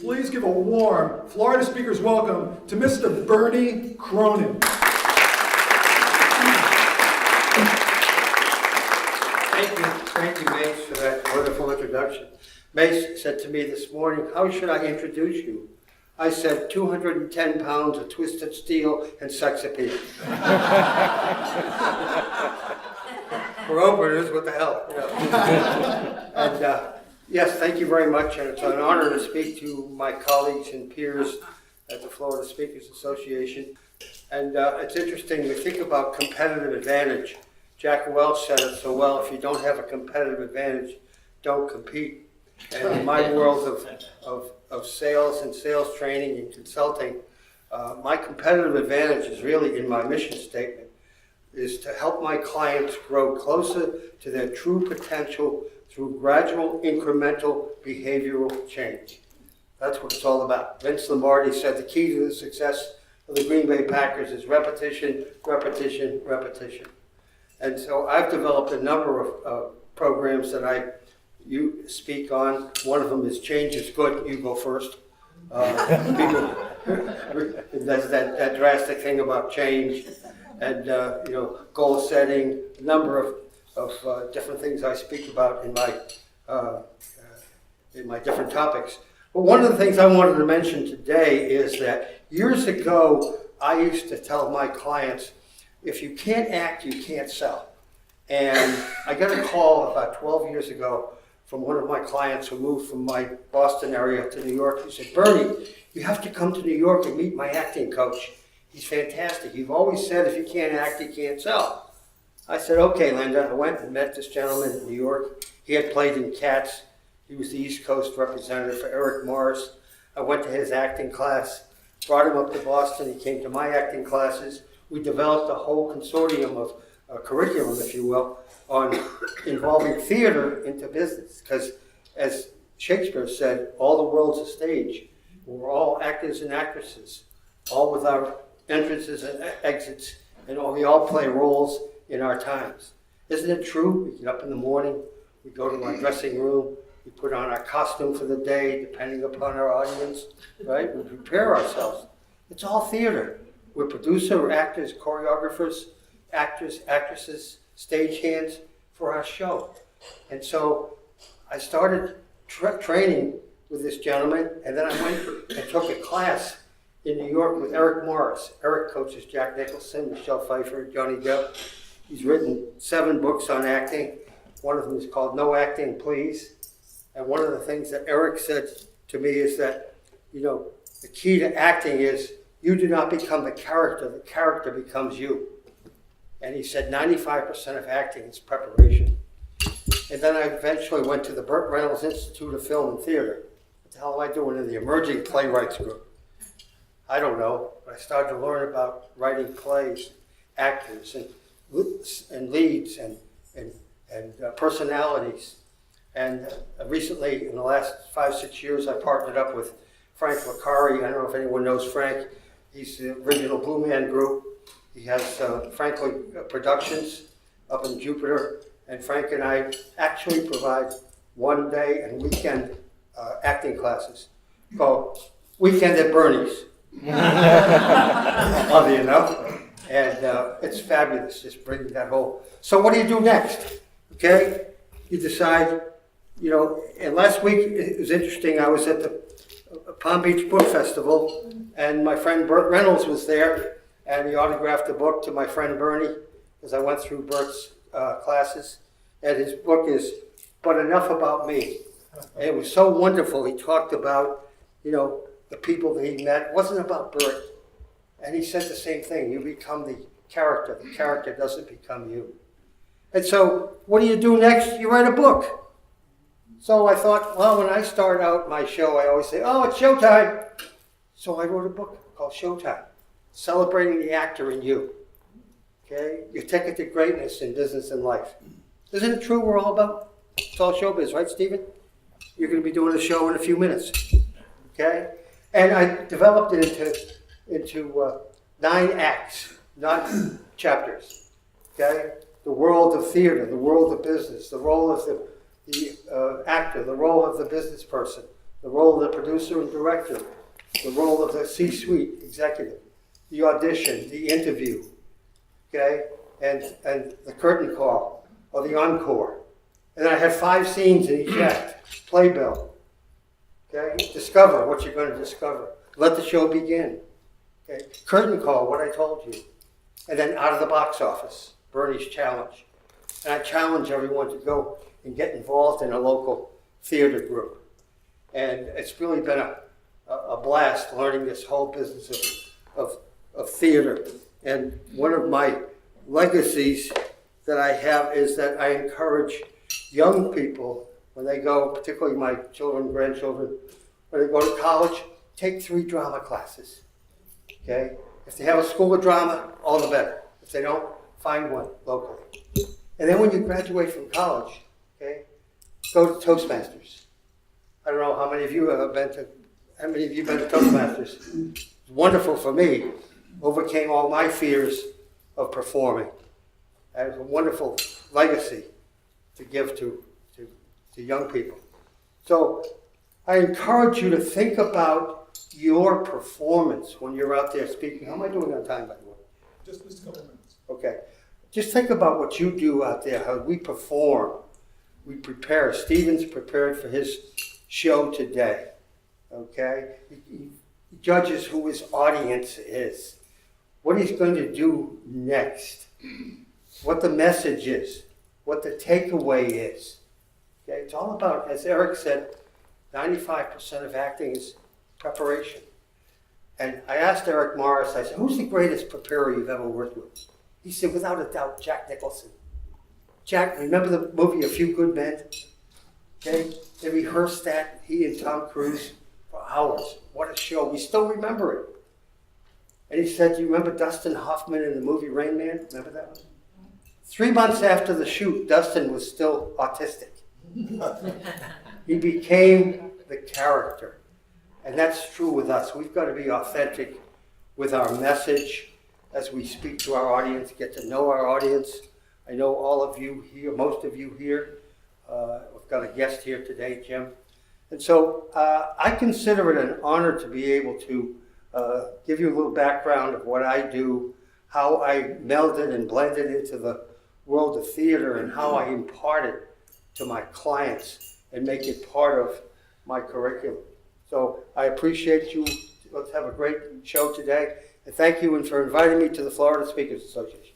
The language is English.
Please give a warm Florida Speakers welcome to Mr. Bernie Cronin. Thank you, Mace, for that wonderful introduction. Mace said to me this morning, how should I introduce you? I said, 210 pounds of twisted steel and sex appeal. For openers, what the hell? You know? And yes, thank you very much, and it's an honor to speak to my colleagues and peers at the Florida Speakers Association. And it's interesting to think about competitive advantage. Jack Welch said it so well, if you don't have a competitive advantage, don't compete. And in my world of sales and sales training and consulting, my competitive advantage is really in my mission statement, is to help my clients grow closer to their true potential through gradual, incremental behavioral change. That's what it's all about. Vince Lombardi said the key to the success of the Green Bay Packers is repetition, repetition, repetition. And so I've developed a number of programs that you speak on. One of them is Change is Good, you go first. People, that's that drastic thing about change and goal setting, a number of different things I speak about in my different topics. But one of the things I wanted to mention today is that years ago, I used to tell my clients, if you can't act, you can't sell. And I got a call about 12 years ago from one of my clients who moved from my Boston area to New York. He said, Bernie, you have to come to New York and meet my acting coach. He's fantastic. You've always said if you can't act, you can't sell. I said, okay, Linda. I went and met this gentleman in New York. He had played in Cats. He was the East Coast representative for Eric Morris. I went to his acting class, brought him up to Boston. He came to my acting classes. We developed a whole consortium of curriculum, if you will, on involving theater into business. Because as Shakespeare said, all the world's a stage. We're all actors and actresses, all with our entrances and exits, and we all play roles in our times. Isn't it true? We get up in the morning, we go to our dressing room, we put on our costume for the day, depending upon our audience, right? We prepare ourselves. It's all theater. We're producer, actors, choreographers, actors, actresses, stagehands for our show. And so I started training with this gentleman, and then I went and took a class in New York with Eric Morris. Eric coaches Jack Nicholson, Michelle Pfeiffer, Johnny Depp. He's written 7 books on acting. One of them is called No Acting, Please. And one of the things that Eric said to me is that, the key to acting is you do not become the character becomes you. And he said 95% of acting is preparation. And then I eventually went to the Burt Reynolds Institute of Film and Theater. What the hell am I doing in the emerging playwrights group? I don't know, but I started to learn about writing plays, actors, and leads, and personalities. And recently, in the last 5-6 years, I partnered up with Frank Licari. I don't know if anyone knows Frank. He's the original Blue Man Group. He has Frankly Productions up in Jupiter. And Frank and I actually provide one day and weekend acting classes called Weekend at Bernie's. Love you know. And it's fabulous, just bringing that whole. So what do you do next? Okay? You decide, and last week it was interesting. I was at the Palm Beach Book Festival, and my friend Burt Reynolds was there, and he autographed a book to my friend Bernie, as I went through Burt's classes. And his book is But Enough About Me. And it was so wonderful. He talked about, the people that he met. It wasn't about Burt. And he said the same thing. You become the character. The character doesn't become you. And so what do you do next? You write a book. So I thought, well, when I start out my show, I always say, oh, it's showtime. So I wrote a book called Showtime, Celebrating the Actor in You. Okay? Your ticket to greatness in business and life. Isn't it true we're all about, it's all showbiz, right, Stephen? You're going to be doing a show in a few minutes. Okay? And I developed it into 9 acts, not chapters. Okay? The world of theater, the world of business, the role of the actor, the role of the business person, the role of the producer and director, the role of the C-suite executive, the audition, the interview, okay, and the curtain call or the encore. And then I had 5 scenes in each act, playbill, okay, discover what you're going to discover, let the show begin, okay, curtain call, what I told you, and then out of the box office, Bernie's challenge. And I challenge everyone to go and get involved in a local theater group. And it's really been a blast learning this whole business of theater. And one of my legacies that I have is that I encourage young people when they go, particularly my children, grandchildren, when they go to college, take 3 drama classes, okay? If they have a school of drama, all the better. If they don't, find one locally. And then when you graduate from college, okay, go to Toastmasters. I don't know how many of you have been to Toastmasters. It's wonderful for me. Overcame all my fears of performing. And it's a wonderful legacy to give to young people. So I encourage you to think about your performance when you're out there speaking. How am I doing on time, by the way? Just a couple minutes. Okay. Just think about what you do out there, how we perform. We prepare. Stephen's prepared for his show today. Okay? He judges who his audience is, what he's going to do next, what the message is, what the takeaway is. Okay? It's all about, as Eric said, 95% of acting is preparation. And I asked Eric Morris, I said, who's the greatest preparer you've ever worked with? He said, without a doubt, Jack Nicholson. Jack, remember the movie A Few Good Men? Okay? They rehearsed that, he and Tom Cruise, for hours. What a show. We still remember it. And he said, do you remember Dustin Hoffman in the movie Rain Man? Remember that one? 3 months after the shoot, Dustin was still autistic. He became the character. And that's true with us. We've got to be authentic with our message as we speak to our audience, get to know our audience. I know all of you here, most of you here. We've got a guest here today, Jim. And so I consider it an honor to be able to give you a little background of what I do, how I melded and blended into the world of theater, and how I impart it to my clients and make it part of my curriculum. So I appreciate you. Let's have a great show today. And thank you for inviting me to the Florida Speakers Association.